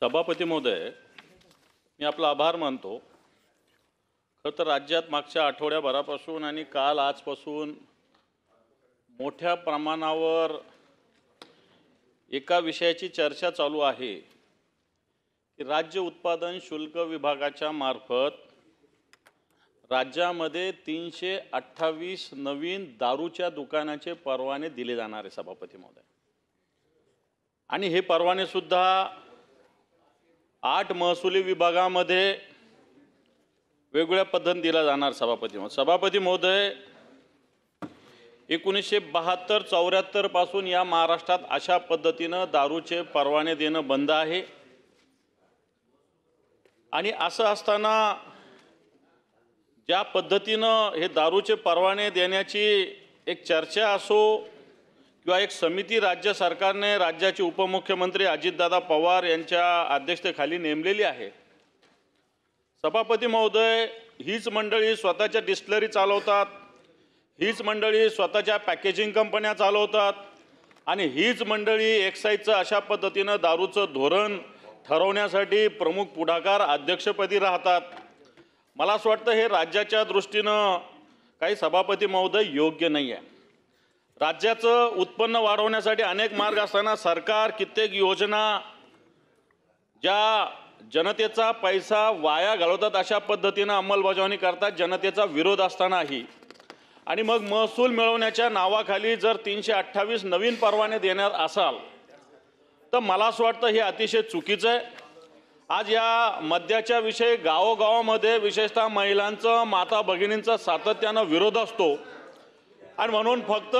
सभापती महोदय, मी आपला आभार मानतो। खरं तर राज्यात मागच्या आठवड्याभरापासून आणि काल आजपासून मोठ्या प्रमाणावर एका विषयाची चर्चा चालू आहे की राज्य उत्पादन शुल्क विभागाच्या मार्फत राज्यामध्ये 328 नवीन दारूच्या दुकानाचे परवाने दिले जाणार आहे सभापती महोदय। आणि हे परवाने सुद्धा 8 महसुली विभागामध्ये वेगवेगळ्या पद्धतीने दिला जाणार। सभापती महोदय 1972-74 पासून या महाराष्ट्रात अशा पद्धतीने दारूचे परवाने देणं बंद आहे। आणि असं असताना ज्या पद्धतीनं हे दारूचे परवाने देण्याची एक चर्चा असो किंवा एक समिती राज्य सरकारने राज्याचे उपमुख्यमंत्री अजितदादा पवार यांच्या अध्यक्षतेखाली नेमलेली आहे। सभापती महोदय, हीच मंडळी स्वतःच्या डिस्टिलरी चालवतात, हीच मंडळी स्वतःच्या पॅकेजिंग कंपन्या चालवतात आणि हीच मंडळी एक्साईजचं अशा पद्धतीनं दारूचं धोरण ठरवण्यासाठी प्रमुख पुढाकार अध्यक्षपदी राहतात। मला असं वाटतं हे राज्याच्या दृष्टीनं काही सभापती महोदय योग्य नाही आहे। राज्याचं उत्पन्न वाढवण्यासाठी अनेक मार्ग असताना सरकार कित्येक योजना ज्या जनतेचा पैसा वाया घालवतात अशा पद्धतीनं अंमलबजावणी करतात जनतेचा विरोध असतानाही। आणि मग महसूल मिळवण्याच्या नावाखाली जर 328 नवीन परवाने देणार असाल तर मला असं वाटतं हे अतिशय चुकीचं आहे। आज या मद्याच्या विषयी गावोगावामध्ये विशेषतः महिलांचं, माता भगिनींचा सातत्यानं विरोध असतो आणि म्हणून फक्त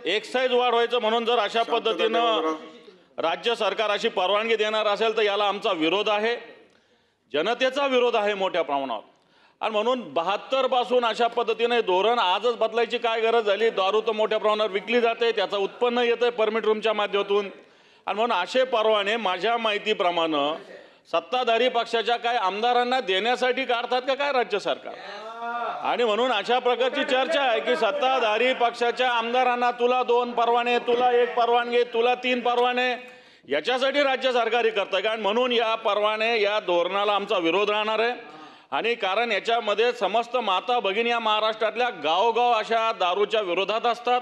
एक्साईज वाढवायचं म्हणून जर अशा पद्धतीनं राज्य सरकार अशी परवानगी देणार असेल तर याला आमचा विरोध आहे, जनतेचा विरोध आहे मोठ्या प्रमाणावर। आणि म्हणून 72 पासून अशा पद्धतीने धोरण आजच बदलायची काय गरज झाली? दारू तर मोठ्या प्रमाणावर विकली जाते, त्याचं उत्पन्न येतं परमिट रूमच्या माध्यमातून। आणि म्हणून असे परवाने माझ्या माहितीप्रमाणे सत्ताधारी पक्षाच्या काय आमदारांना देण्यासाठी काढतात का काय राज्य सरकार? आणि म्हणून अशा प्रकारची चर्चा आहे की सत्ताधारी पक्षाच्या आमदारांना तुला 2 परवाने, तुला 1 परवानगी, तुला 3 परवाने, याच्यासाठी राज्य सरकारी करतं का? म्हणून या परवाने या धोरणाला आमचा विरोध राहणार आहे। आणि कारण याच्यामध्ये समस्त माता भगिनी या महाराष्ट्रातल्या गावोगाव अशा दारूच्या विरोधात असतात।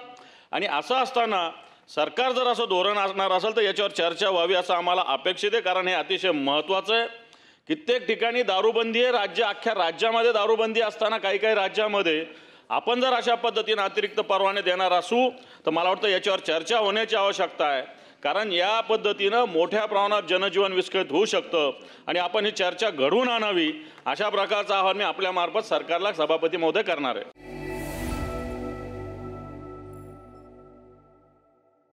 आणि असं असताना सरकार जर असं धोरण असणार असेल तर याच्यावर चर्चा व्हावी असं आम्हाला अपेक्षित आहे, कारण हे अतिशय महत्त्वाचं आहे। कित्येक ठिकाणी दारूबंदी आहे, अख्ख्या राज्यामध्ये दारूबंदी असताना काही काही राज्यामध्ये आपण जर अशा पद्धतीने अतिरिक्त परवाने देणार असू तर मला वाटतं याच्यावर चर्चा होण्याची आवश्यकता आहे, कारण या पद्धतीनं मोठ्या प्रमाणात जनजीवन विस्कळीत होऊ शकतं आणि आपण ही चर्चा घडवून आणावी अशा प्रकारचं आवाहन मी आपल्या मार्फत सरकारला सभापती महोदय करणार आहे।